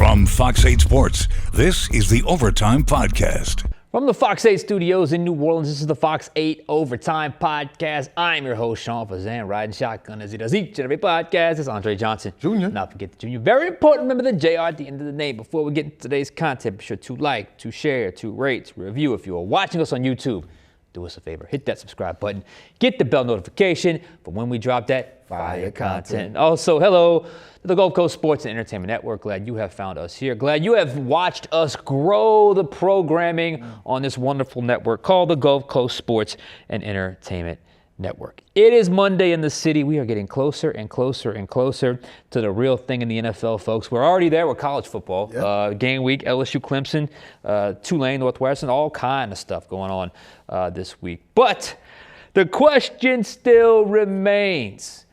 From Fox 8 Sports, this is the Overtime Podcast. From the Fox 8 studios in New Orleans, this is the Fox 8 Overtime Podcast. I'm your host, Shough Fazende, riding shotgun as he does each and every podcast. It's Andre Johnson. Junior. Not forget the Junior. Very important, remember the JR at the end of the name. Before we get into today's content, be sure to like, to share, to rate, to review. If you are watching us on YouTube, do us a favor, hit that subscribe button, get the bell notification for when we drop that fire content. Also, hello to the Gulf Coast Sports and Entertainment Network. Glad you have found us here. Glad you have watched us grow the programming on this wonderful network called the Gulf Coast Sports and Entertainment Network. It is Monday in the city. We are getting closer and closer and closer to the real thing in the NFL, folks. We're already there with college football. Yep. Game week, LSU, Clemson, Tulane, Northwestern, all kind of stuff going on this week. But the question still remains,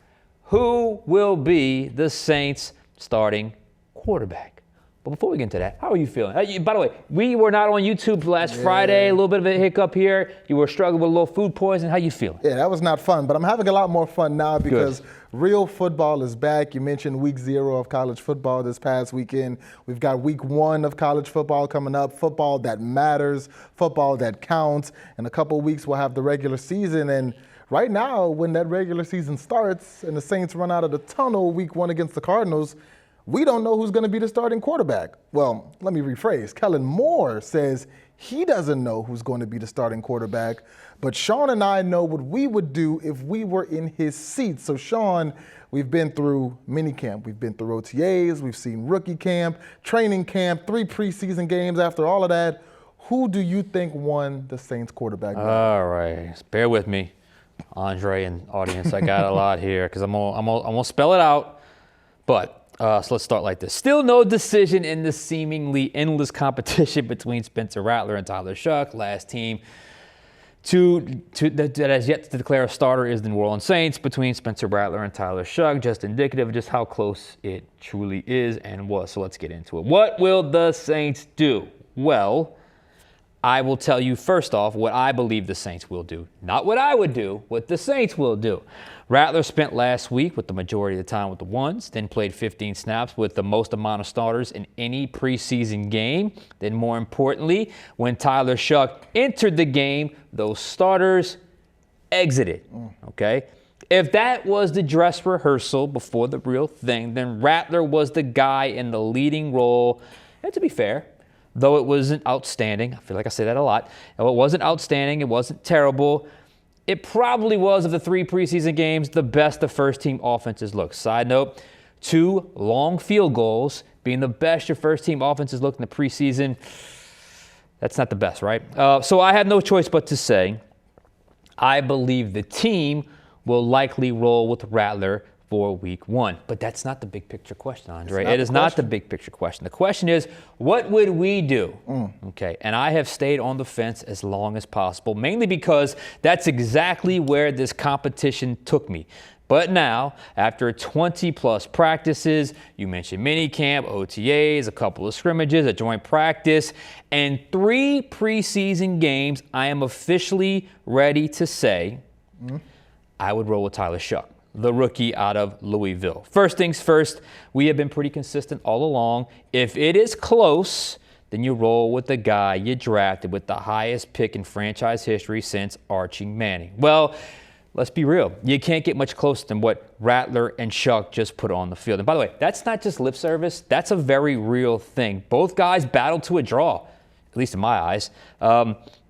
who will be the Saints' starting quarterback? But before we get into that, how are you feeling? By the way, we were not on YouTube last Friday. A little bit of a hiccup here. You were struggling with a little food poisoning. How you feeling? Yeah, that was not fun, but I'm having a lot more fun now because real football is back. You mentioned week 0 of college football this past weekend. We've got week 1 of college football coming up, football that matters, football that counts. In a couple of weeks, we'll have the regular season. And right now, when that regular season starts and the Saints run out of the tunnel week 1 against the Cardinals, we don't know who's going to be the starting quarterback. Well, let me rephrase. Kellen Moore says he doesn't know who's going to be the starting quarterback, but Sean and I know what we would do if we were in his seat. So, Sean, we've been through minicamp. We've been through OTAs. We've seen rookie camp, training camp, 3 preseason games. After all of that, who do you think won the Saints quarterback? All right. Bear with me, Andre and audience. I got a lot here because I'm gonna spell it out, but so let's start like this. Still no decision in the seemingly endless competition between Spencer Rattler and Tyler Shough. Last team that has yet to declare a starter is the New Orleans Saints between Spencer Rattler and Tyler Shough. Just indicative of just how close it truly is and was. So let's get into it. What will the Saints do? Well, I will tell you first off what I believe the Saints will do. Not what I would do, what the Saints will do. Rattler spent last week with the majority of the time with the ones, then played 15 snaps with the most amount of starters in any preseason game. Then more importantly, when Tyler Shough entered the game, those starters exited, okay? If that was the dress rehearsal before the real thing, then Rattler was the guy in the leading role. And to be fair, though it wasn't outstanding, I feel like I say that a lot, it wasn't outstanding, it wasn't terrible, it probably was, of the 3 preseason games, the best the first-team offenses looked. Side note, 2 long field goals being the best your first-team offenses looked in the preseason, that's not the best, right? So I had no choice but to say I believe the team will likely roll with Rattler for week 1. But that's not the big picture question, Andre. It is not the big picture question. The question is, what would we do? Okay, and I have stayed on the fence as long as possible, mainly because that's exactly where this competition took me. But now, after 20-plus practices, you mentioned minicamp, OTAs, a couple of scrimmages, a joint practice, and 3 preseason games, I am officially ready to say I would roll with Tyler Shough, the rookie out of Louisville. First things first, we have been pretty consistent all along. If it is close, then you roll with the guy you drafted with the highest pick in franchise history since Archie Manning. Well, let's be real. You can't get much closer than what Rattler and Shough just put on the field. And by the way, that's not just lip service. That's a very real thing. Both guys battled to a draw, at least in my eyes,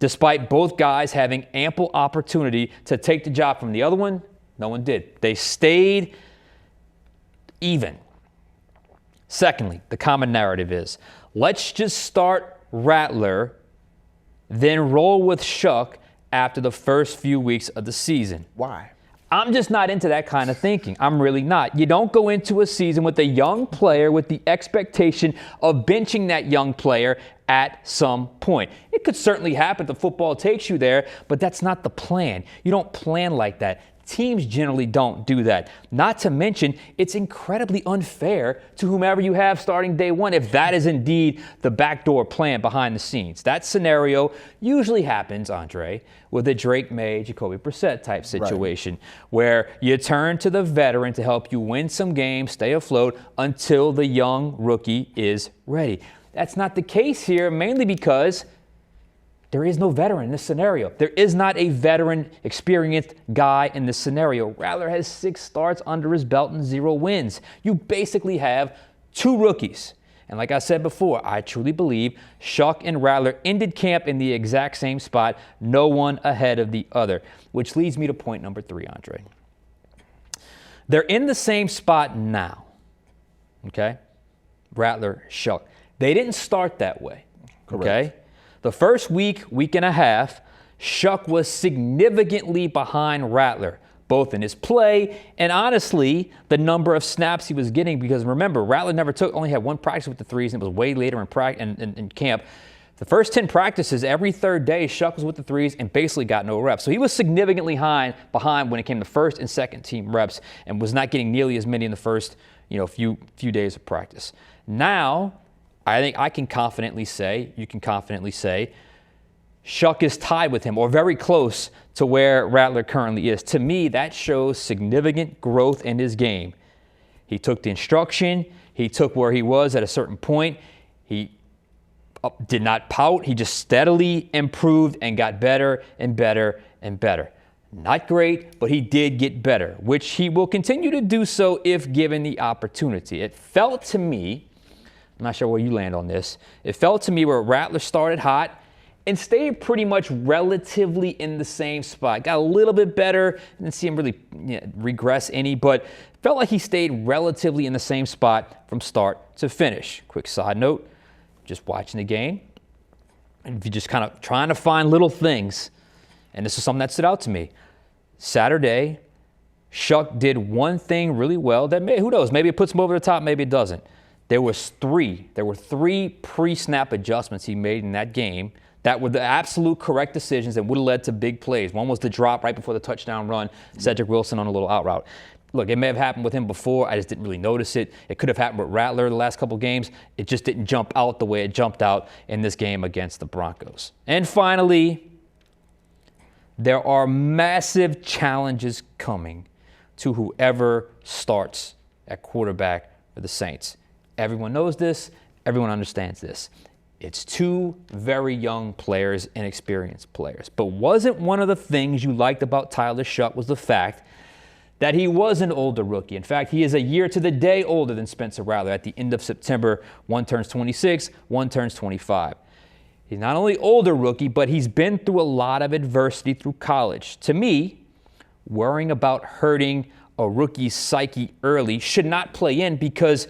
despite both guys having ample opportunity to take the job from the other one. No one did. They stayed even. Secondly, the common narrative is, let's just start Rattler, then roll with Shough after the first few weeks of the season. Why? I'm just not into that kind of thinking. I'm really not. You don't go into a season with a young player with the expectation of benching that young player at some point. It could certainly happen. The football takes you there, but that's not the plan. You don't plan like that. Teams generally don't do that. Not to mention, it's incredibly unfair to whomever you have starting day one if that is indeed the backdoor plan behind the scenes. That scenario usually happens, Andre, with a Drake May, Jacoby Brissett type situation, where you turn to the veteran to help you win some games, stay afloat until the young rookie is ready. That's not the case here, mainly because there is no veteran in this scenario. There is not a veteran, experienced guy in this scenario. Rattler has 6 starts under his belt and 0 wins. You basically have 2 rookies. And like I said before, I truly believe Shough and Rattler ended camp in the exact same spot, no one ahead of the other. Which leads me to point number 3, Andre. They're in the same spot now, okay? Rattler, Shough. They didn't start that way, okay? The first week and a half, Shough was significantly behind Rattler, both in his play and honestly the number of snaps he was getting. Because remember, Rattler only had 1 practice with the threes, and it was way later in camp. The first 10 practices, every third day, Shough was with the threes and basically got no reps. So he was significantly behind when it came to first and second team reps, and was not getting nearly as many in the first few days of practice. Now, I think you can confidently say, Shough is tied with him or very close to where Rattler currently is. To me, that shows significant growth in his game. He took the instruction. He took where he was at a certain point. He did not pout. He just steadily improved and got better and better and better. Not great, but he did get better, which he will continue to do so if given the opportunity. It felt to me, I'm not sure where you land on this. It felt to me where Rattler started hot and stayed pretty much relatively in the same spot. Got a little bit better. Didn't see him really regress any, but felt like he stayed relatively in the same spot from start to finish. Quick side note, just watching the game, and if you're just kind of trying to find little things, and this is something that stood out to me. Saturday, Shough did one thing really well that who knows, maybe it puts him over the top, maybe it doesn't. There were 3 pre-snap adjustments he made in that game that were the absolute correct decisions and would have led to big plays. One was the drop right before the touchdown run, Cedric Wilson on a little out route. Look, it may have happened with him before. I just didn't really notice it. It could have happened with Rattler the last couple games. It just didn't jump out the way it jumped out in this game against the Broncos. And finally, there are massive challenges coming to whoever starts at quarterback for the Saints. Everyone knows this. Everyone understands this. It's 2 very young players, inexperienced players. But wasn't one of the things you liked about Tyler Shough was the fact that he was an older rookie? In fact, he is a year to the day older than Spencer Rattler. At the end of September, one turns 26, one turns 25. He's not only older rookie, but he's been through a lot of adversity through college. To me, worrying about hurting a rookie's psyche early should not play in, because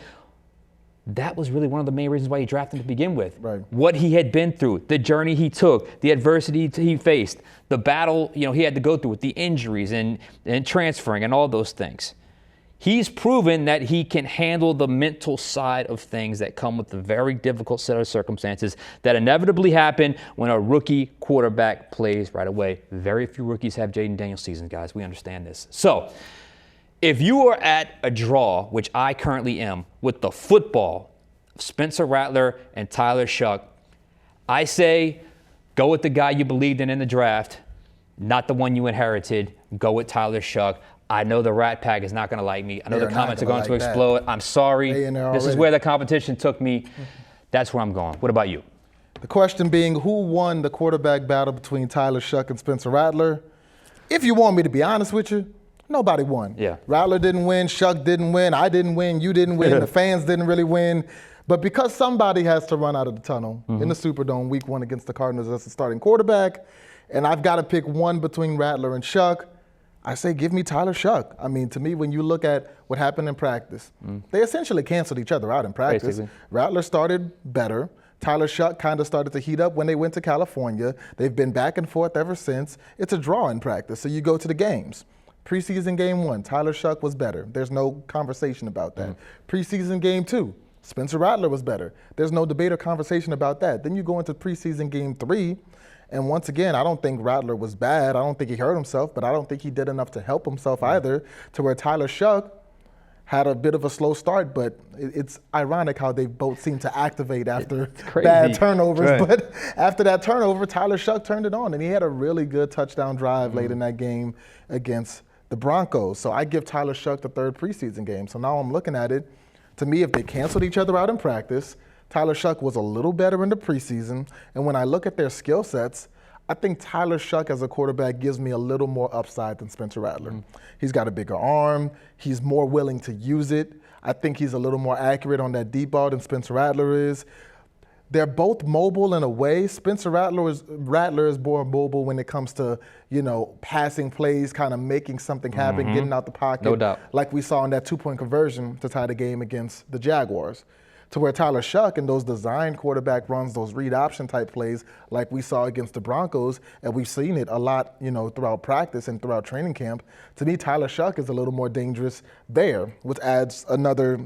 that was really one of the main reasons why he drafted him to begin with. Right. What he had been through, the journey he took, the adversity he faced, the battle he had to go through with the injuries and transferring and all those things. He's proven that he can handle the mental side of things that come with the very difficult set of circumstances that inevitably happen when a rookie quarterback plays right away. Very few rookies have Jaden Daniels seasons, guys. We understand this. So, if you are at a draw, which I currently am, with the football of Spencer Rattler and Tyler Shough, I say go with the guy you believed in the draft, not the one you inherited. Go with Tyler Shough. I know the Rat Pack is not going to like me. I know the comments are going to explode. I'm sorry. This is where the competition took me. That's where I'm going. What about you? The question being, who won the quarterback battle between Tyler Shough and Spencer Rattler? If you want me to be honest with you, nobody won. Yeah. Rattler didn't win, Shough didn't win, I didn't win, you didn't win, the fans didn't really win. But because somebody has to run out of the tunnel in the Superdome week 1 against the Cardinals as the starting quarterback, and I've got to pick one between Rattler and Shough, I say give me Tyler Shough. I mean, to me, when you look at what happened in practice, they essentially canceled each other out in practice. Basically. Rattler started better. Tyler Shough kind of started to heat up when they went to California. They've been back and forth ever since. It's a draw in practice, so you go to the games. Preseason game 1, Tyler Shough was better. There's no conversation about that. Preseason game 2, Spencer Rattler was better. There's no debate or conversation about that. Then you go into preseason game 3, And once again, I don't think Rattler was bad. I don't think he hurt himself, but I don't think he did enough to help himself either, to where Tyler Shough had a bit of a slow start, but it's ironic how they both seem to activate after bad turnovers. Right. But after that turnover, Tyler Shough turned it on, and he had a really good touchdown drive late in that game against the Broncos. So I give Tyler Shough the third preseason game. So now I'm looking at it. To me, if they canceled each other out in practice, Tyler Shough was a little better in the preseason. And when I look at their skill sets, I think Tyler Shough as a quarterback gives me a little more upside than Spencer Rattler. He's got a bigger arm. He's more willing to use it. I think he's a little more accurate on that deep ball than Spencer Rattler is. They're both mobile in a way. Spencer Rattler is more mobile when it comes to, passing plays, kind of making something happen, getting out the pocket. No doubt. Like we saw in that 2-point conversion to tie the game against the Jaguars. To where Tyler Shough in those design quarterback runs, those read option type plays like we saw against the Broncos, and we've seen it a lot, throughout practice and throughout training camp. To me, Tyler Shough is a little more dangerous there, which adds another,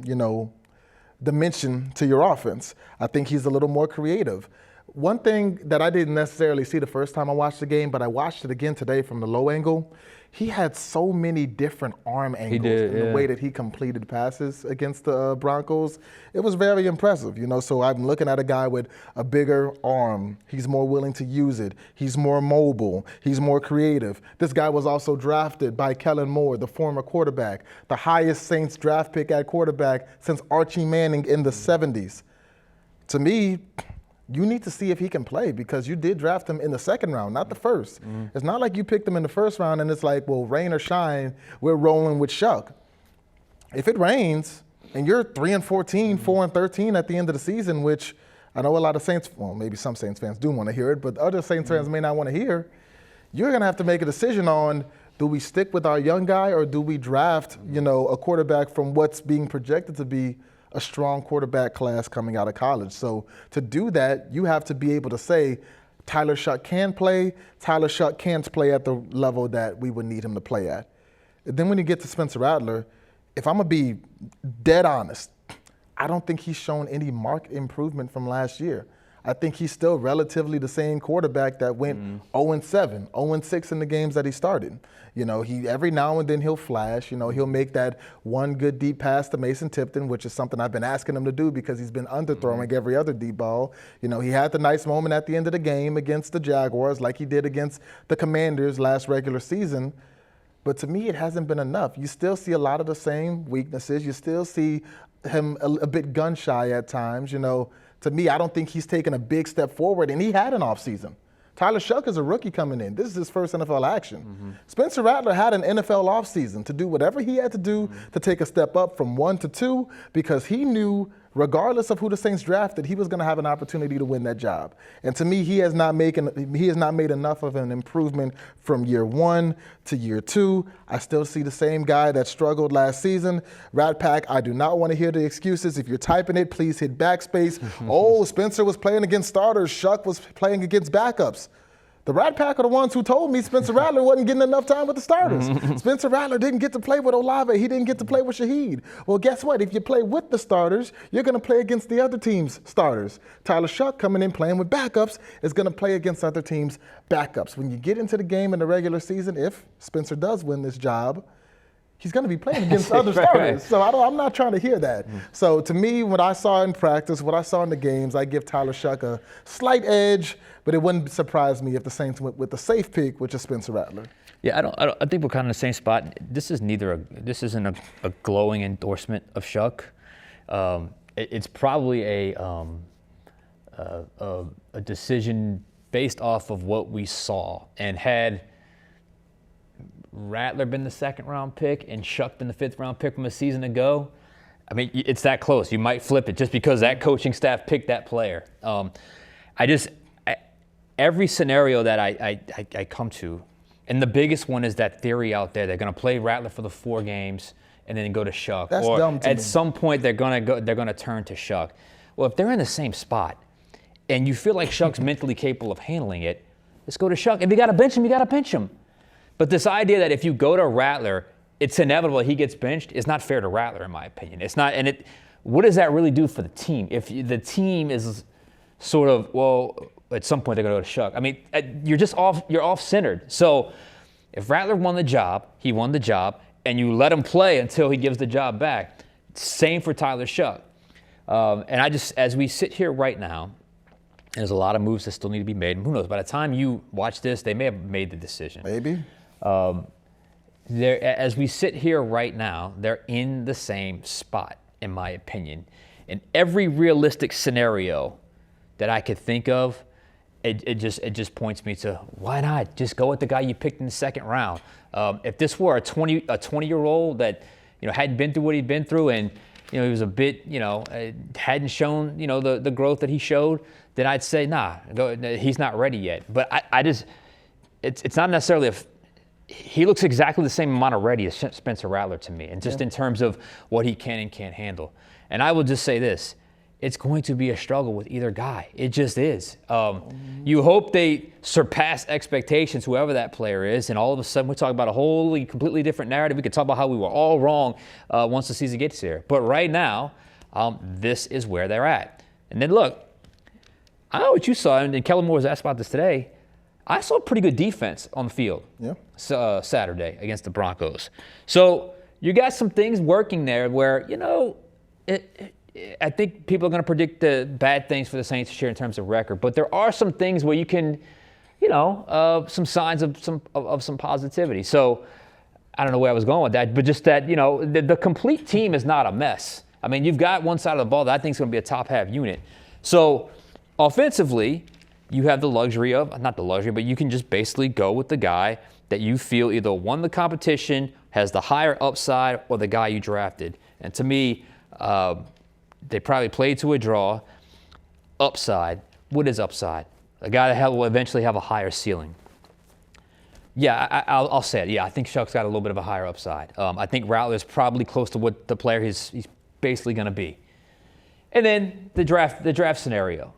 dimension to your offense. I think he's a little more creative. One thing that I didn't necessarily see the first time I watched the game, but I watched it again today from the low angle, he had so many different arm angles in the way that he completed passes against the Broncos. It was very impressive, So I'm looking at a guy with a bigger arm. He's more willing to use it. He's more mobile. He's more creative. This guy was also drafted by Kellen Moore, the former quarterback, the highest Saints draft pick at quarterback since Archie Manning in the 70s. To me, you need to see if he can play, because you did draft him in the second round, not the first. It's not like you picked him in the first round and it's like, well, rain or shine, we're rolling with Shough. If it rains and you're 3-14, 4-13 at the end of the season, which I know a lot of Saints, well, maybe some Saints fans do want to hear it, but other Saints fans may not want to hear, you're going to have to make a decision on, do we stick with our young guy or do we draft, a quarterback from what's being projected to be a strong quarterback class coming out of college. So to do that, you have to be able to say, Tyler Shough can play, Tyler Shough can't play at the level that we would need him to play at. And then when you get to Spencer Rattler, if I'm gonna be dead honest, I don't think he's shown any marked improvement from last year. I think he's still relatively the same quarterback that went 0-7, 0-6 in the games that he started. He every now and then he'll flash. He'll make that one good deep pass to Mason Tipton, which is something I've been asking him to do because he's been underthrowing every other deep ball. He had the nice moment at the end of the game against the Jaguars, like he did against the Commanders last regular season. But to me, it hasn't been enough. You still see a lot of the same weaknesses. You still see him a bit gun shy at times. To me, I don't think he's taken a big step forward, and he had an offseason. Tyler Shough is a rookie coming in. This is his first NFL action. Spencer Rattler had an NFL offseason to do whatever he had to do to take a step up from 1 to 2, because he knew, regardless of who the Saints drafted, he was going to have an opportunity to win that job. And to me, he has not made enough of an improvement from year 1 to year 2. I still see the same guy that struggled last season. Rat Pack, I do not want to hear the excuses. If you're typing it, please hit backspace. Oh, Spencer was playing against starters. Shough was playing against backups. The Rat Pack are the ones who told me Spencer Rattler wasn't getting enough time with the starters. Spencer Rattler didn't get to play with Olave. He didn't get to play with Shaheed. Well, guess what? If you play with the starters, you're going to play against the other team's starters. Tyler Shough coming in playing with backups is going to play against other teams' backups. When you get into the game in the regular season, if Spencer does win this job, he's going to be playing against other starters. So I'm not trying to hear that. So to me, what I saw in practice, what I saw in the games, I give Tyler Shough a slight edge, but it wouldn't surprise me if the Saints went with the safe pick, which is Spencer Rattler. Yeah, I think we're kind of in the same spot. This isn't a glowing endorsement of Shough. It's probably a decision based off of what we saw, and had Rattler been the second-round pick and Shough been the fifth-round pick from a season ago, I mean, it's that close. You might flip it just because that coaching staff picked that player. Every scenario that I come to, and the biggest one is that theory out there, they're going to play Rattler for the 4 games and then go to Shough. That's or dumb to at me. some point they're going to turn to Shough. Well, if they're in the same spot and you feel like Shough's mentally capable of handling it, let's go to Shough. If you got to bench him, you got to bench him. But this idea that if you go to Rattler, it's inevitable he gets benched is not fair to Rattler, in my opinion. It's not, what does that really do for the team? If the team is sort of, well, at some point they're going to go to Shough. I mean, you're off-centered. So if Rattler won the job, he won the job, and you let him play until he gives the job back. Same for Tyler Shough. And as we sit here right now, there's a lot of moves that still need to be made. And who knows, by the time you watch this, they may have made the decision. Maybe. As we sit here right now, they're in the same spot, in my opinion. In every realistic scenario that I could think of, it just points me to why not just go with the guy you picked in the second round. If this were a 20-year-old that hadn't been through what he'd been through, and he was a bit hadn't shown the growth that he showed, then I'd say nah, he's not ready yet. But it's not necessarily he looks exactly the same amount of ready as Spencer Rattler to me, and just in terms of what he can and can't handle. And I will just say this. It's going to be a struggle with either guy. It just is. You hope they surpass expectations, whoever that player is, and all of a sudden we talk about a completely different narrative. We could talk about how we were all wrong once the season gets here. But right now, this is where they're at. And then look, I know what you saw, and Kellen Moore was asked about this today. I saw pretty good defense on the field Saturday against the Broncos. So you got some things working there where, I think people are going to predict the bad things for the Saints this year in terms of record, but there are some things where you can, some signs of some positivity. So I don't know where I was going with that, but just that, the complete team is not a mess. I mean, you've got one side of the ball that I think is going to be a top half unit. So offensively, you have the luxury of, not the luxury, but you can just basically go with the guy that you feel either won the competition, has the higher upside, or the guy you drafted. And to me, they probably played to a draw. Upside. What is upside? A guy that will eventually have a higher ceiling. Yeah, I'll say it. Yeah, I think Shough's got a little bit of a higher upside. I think Rattler's probably close to what the player he's basically going to be. And then the draft scenario.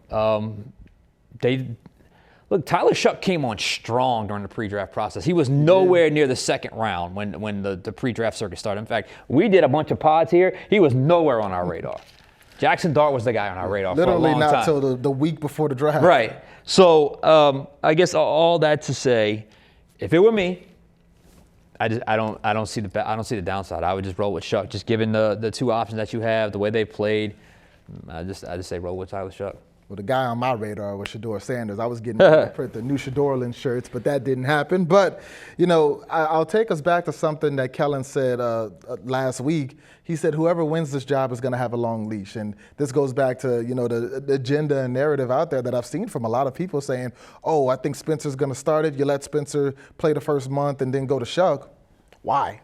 Tyler Shough came on strong during the pre-draft process. He was nowhere near the second round when the pre-draft circuit started. In fact, we did a bunch of pods here. He was nowhere on our radar. Jackson Dart was the guy on our radar for a long time. Literally not till the week before the draft. Right. So I guess all that to say, if it were me, I don't see the downside. I would just roll with Shough, just given the two options that you have, the way they played. I just say roll with Tyler Shough. Well, the guy on my radar was Shedeur Sanders. I was getting ready to print the new Shedeur shirts, but that didn't happen. But, I'll take us back to something that Kellen said last week. He said whoever wins this job is going to have a long leash. And this goes back to, the agenda and narrative out there that I've seen from a lot of people saying, oh, I think Spencer's going to start it. You let Spencer play the first month and then go to Shough. Why?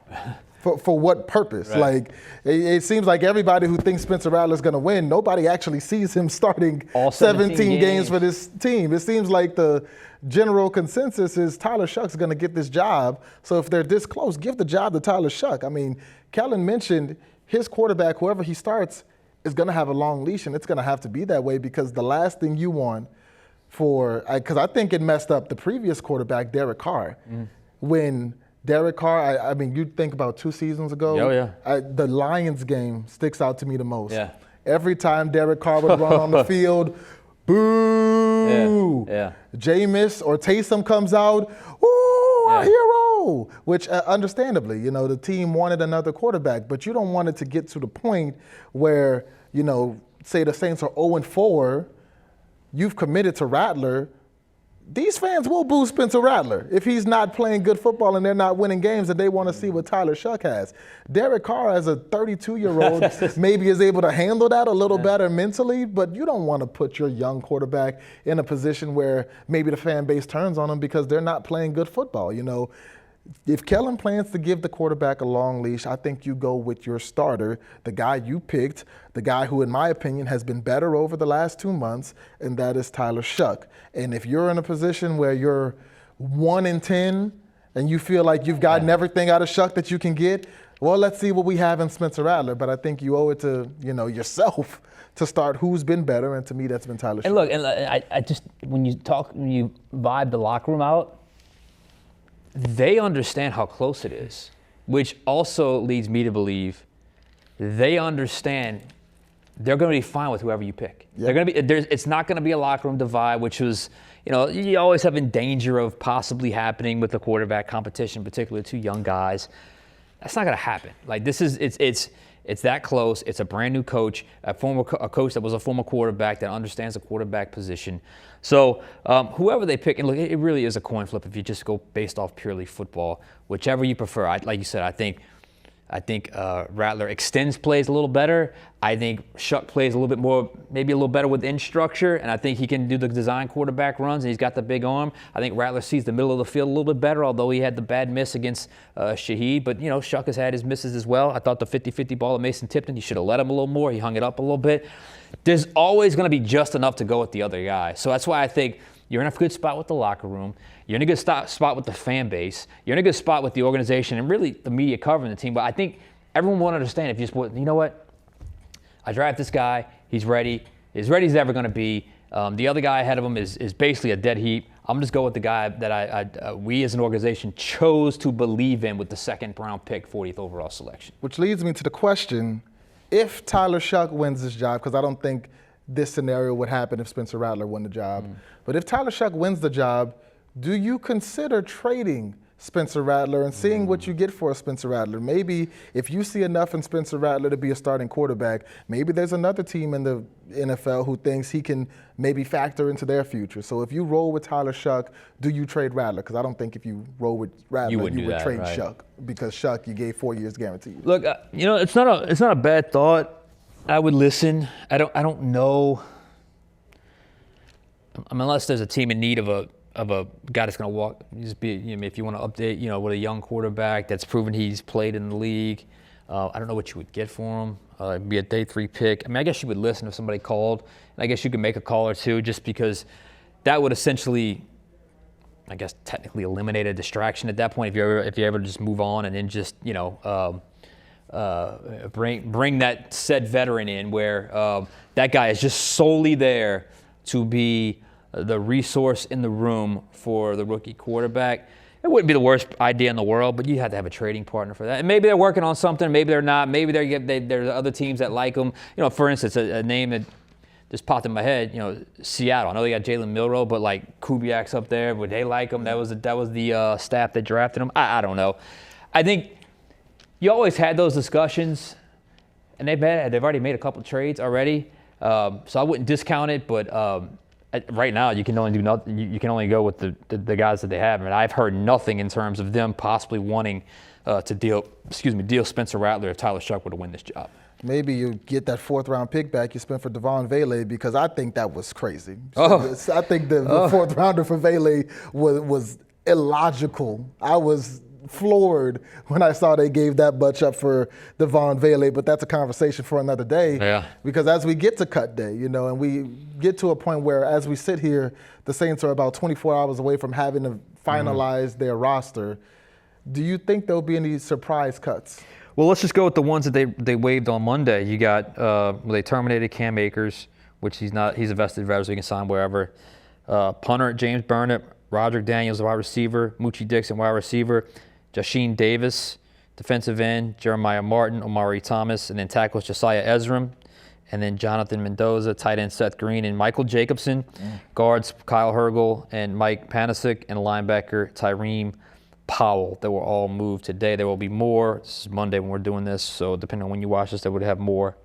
For what purpose? Right. Like, it seems like everybody who thinks Spencer Rattler's going to win, nobody actually sees him starting all 17 games for this team. It seems like the general consensus is Tyler Shough's going to get this job. So if they're this close, give the job to Tyler Shough. I mean, Kellen mentioned his quarterback, whoever he starts, is going to have a long leash, and it's going to have to be that way because the last thing you want because I think it messed up the previous quarterback, Derek Carr, when Derek Carr, I mean, you think about 2 seasons ago. Oh, yeah. The Lions game sticks out to me the most. Yeah. Every time Derek Carr would run on the field, boo! Yeah. Jameis or Taysom comes out, ooh, our hero! Which, understandably, the team wanted another quarterback, but you don't want it to get to the point where, say the Saints are 0-4, you've committed to Rattler. These fans will boo Spencer Rattler if he's not playing good football and they're not winning games and they want to see what Tyler Shough has. Derek Carr, as a 32-year-old, maybe is able to handle that a little better mentally, but you don't want to put your young quarterback in a position where maybe the fan base turns on them because they're not playing good football. If Kellen plans to give the quarterback a long leash, I think you go with your starter, the guy you picked, the guy who, in my opinion, has been better over the last 2 months, and that is Tyler Shough. And if you're in a position where you're 1-10 and you feel like you've gotten everything out of Shough that you can get, well, let's see what we have in Spencer Rattler. But I think you owe it to, yourself to start who's been better, and to me, that's been Tyler Shough. And look, I just, when you vibe the locker room out, they understand how close it is, which also leads me to believe they understand they're going to be fine with whoever you pick. Yep. They're going to be. It's not going to be a locker room divide, which was, you always have in danger of possibly happening with the quarterback competition, particularly two young guys. That's not going to happen. Like it's that close. It's a brand new coach, a coach that was a former quarterback that understands the quarterback position. So whoever they pick, and look, it really is a coin flip if you just go based off purely football, whichever you prefer. Like you said, I think Rattler extends plays a little better. I think Shough plays a little bit more, maybe a little better within structure, and I think he can do the design quarterback runs, and he's got the big arm. I think Rattler sees the middle of the field a little bit better, although he had the bad miss against Shough. But, Shough has had his misses as well. I thought the 50-50 ball at Mason Tipton, he should have let him a little more. He hung it up a little bit. There's always going to be just enough to go with the other guy. So that's why I think you're in a good spot with the locker room. You're in a good spot with the fan base. You're in a good spot with the organization and really the media covering the team. But I think everyone will understand if you just, you know what? I draft this guy. He's ready. As ready as ever going to be. The other guy ahead of him is basically a dead heat. I'm just go with the guy that we as an organization chose to believe in with the second round pick, 40th overall selection. Which leads me to the question, if Tyler Shough wins this job, because I don't think this scenario would happen if Spencer Rattler won the job, but if Tyler Shough wins the job, do you consider trading Spencer Rattler and seeing what you get for Spencer Rattler? Maybe if you see enough in Spencer Rattler to be a starting quarterback, maybe there's another team in the NFL who thinks he can maybe factor into their future. So if you roll with Tyler Shough, do you trade Rattler? Because I don't think if you roll with Rattler, you would trade right? Shough, because Shough you gave 4 years guaranteed. Look, it's not a bad thought. I would listen. I don't know. Unless there's a team in need of a guy that's going to walk, just be, if you want to update, with a young quarterback that's proven he's played in the league. I don't know what you would get for him. It'd be a day 3 pick. I guess you would listen if somebody called. And I guess you could make a call or two just because that would essentially, I guess, technically eliminate a distraction at that point if you're able to just move on and then just, bring that said veteran in where that guy is just solely there to be the resource in the room for the rookie quarterback. It wouldn't be the worst idea in the world, but you have to have a trading partner for that. And maybe they're working on something, maybe they're not. Maybe there's other teams that like them. For instance, a name that just popped in my head, Seattle. I know they got Jalen Milroe, but like Kubiak's up there. Would they like him? That was the staff that drafted him. I don't know. I think you always had those discussions, and they've already made a couple trades already. So I wouldn't discount it, but right now you can only do nothing. You can only go with the guys that they have. And I've heard nothing in terms of them possibly wanting to deal Spencer Rattler if Tyler Shough were to win this job. Maybe you get that 4th round pick back you spent for Devon Vele, because I think that was crazy. Oh. I think the 4th rounder for Vele was illogical. I was floored when I saw they gave that much up for Devon Vele, but that's a conversation for another day. Yeah. Because as we get to cut day, and we get to a point where as we sit here, the Saints are about 24 hours away from having to finalize their roster. Do you think there'll be any surprise cuts? Well, let's just go with the ones that they waived on Monday. You got they terminated Cam Akers, which he's a vested vet, so he can sign wherever. Punter James Burnett, Roderick Daniels, wide receiver, Moochie Dixon, wide receiver, Jasheen Davis, defensive end, Jeremiah Martin, Omari Thomas, and then tackles Josiah Ezram, and then Jonathan Mendoza, tight end Seth Green, and Michael Jacobson, guards Kyle Hergel and Mike Panasic, and linebacker Tyreme Powell. They were all moved today. There will be more. This is Monday when we're doing this, so depending on when you watch this, they would have more.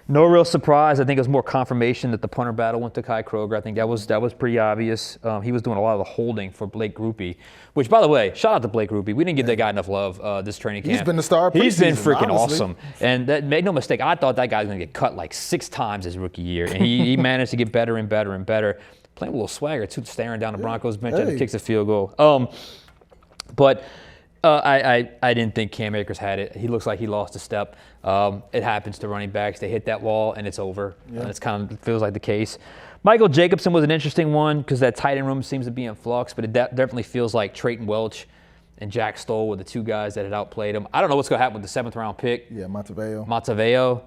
No real surprise. I think it was more confirmation that the punter battle went to Kai Kroger. I think that was pretty obvious. He was doing a lot of the holding for Blake Grupe, which, by the way, shout out to Blake Grupe. We didn't give that guy enough love this training camp. He's been the star preseason. He's been freaking honestly. awesome. And that, make no mistake, I thought that guy was going to get cut like 6 times his rookie year, and he managed to get better and better and better. Playing a little swagger, too, staring down the Broncos bench and kicks a field goal. But I didn't think Cam Akers had it. He looks like he lost a step. It happens to running backs. They hit that wall, and it's over. And it's kind of feels like the case. Michael Jacobson was an interesting one because that tight end room seems to be in flux, but it definitely feels like Trayton Welch and Jack Stoll were the 2 guys that had outplayed him. I don't know what's going to happen with the 7th round pick. Yeah, Mataveo.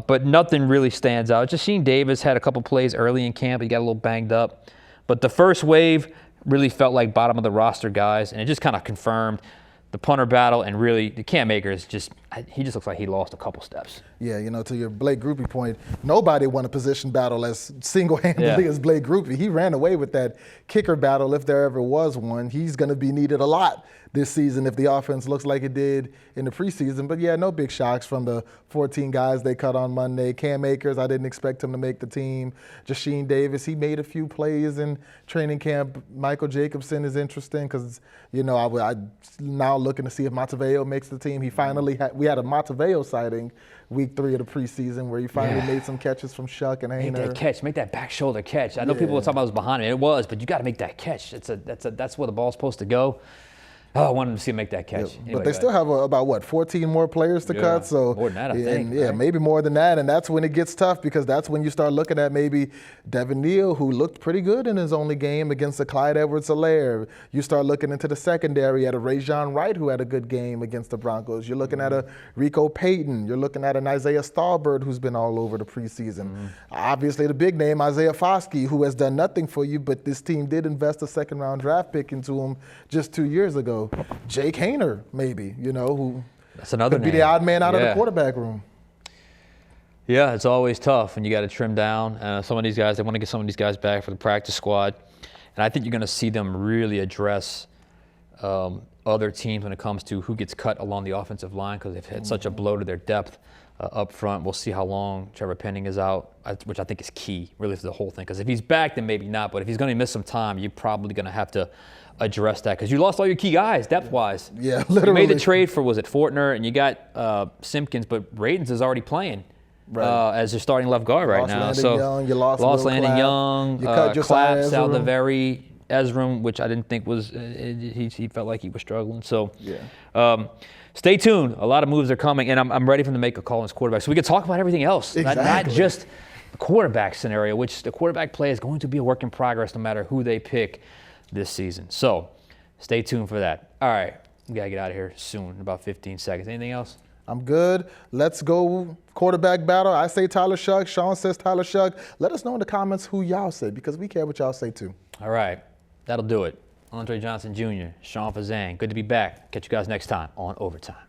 But nothing really stands out. Jasheen Davis had a couple plays early in camp. He got a little banged up. But the first wave really felt like bottom of the roster guys, and it just kind of confirmed the punter battle, and really the Cam Akers just he just looks like he lost a couple steps. Yeah, to your Blake Grupe point, nobody won a position battle as single-handedly as Blake Grupe. He ran away with that kicker battle if there ever was one. He's going to be needed a lot this season if the offense looks like it did in the preseason. But yeah, no big shocks from the 14 guys they cut on Monday. Cam Akers, I didn't expect him to make the team. Jasheen Davis, he made a few plays in training camp. Michael Jacobson is interesting because, I now looking to see if Mataveo makes the team. He finally we had a Mataveo sighting week 3 of the preseason where he finally made some catches from Shough and Hainer. Make that catch, make that back shoulder catch. I know people were talking about it was behind him. It was, but you got to make that catch. That's where the ball's supposed to go. Oh, I wanted to see him make that catch. Yeah, anyway, but they still have about 14 more players to cut. So more than that, I think. Yeah, right? maybe more than that. And that's when it gets tough because that's when you start looking at maybe Devin Neal, who looked pretty good in his only game against the Clyde Edwards-Helaire. You start looking into the secondary at a Rajon Wright, who had a good game against the Broncos. You're looking at a Rico Payton. You're looking at an Isaiah Stallbird, who's been all over the preseason. Obviously, the big name, Isaiah Foskey, who has done nothing for you, but this team did invest a second-round draft pick into him just 2 years ago. Jake Hainer, maybe, who that's another could be the odd man out of the quarterback room. Yeah, it's always tough when you got to trim down. Some of these guys, they want to get some of these guys back for the practice squad. And I think you're going to see them really address other teams when it comes to who gets cut along the offensive line because they've had such a blow to their depth up front. We'll see how long Trevor Penning is out, which I think is key, really, for the whole thing. Because if he's back, then maybe not. But if he's going to miss some time, you're probably going to have to address that because you lost all your key guys depth-wise. Yeah, literally. You made the trade for, was it Fortner, and you got Simpkins, but Radens is already playing as your starting left guard right now. Young, you lost Landon Clapp. Young, You cut Clapp, Josiah Saldiveri, Ezram, which I didn't think was, he felt like he was struggling. So stay tuned. A lot of moves are coming, and I'm ready for him to make a call on his quarterback. So we can talk about everything else, not just the quarterback scenario, which the quarterback play is going to be a work in progress no matter who they pick this season. So stay tuned for that. All right, we got to get out of here soon, in about 15 seconds. Anything else? I'm good. Let's go quarterback battle. I say Tyler Shough. Sean says Tyler Shough. Let us know in the comments who y'all say because we care what y'all say too. All right, that'll do it. Andre Johnson Jr., Sean Fazende, good to be back. Catch you guys next time on Overtime.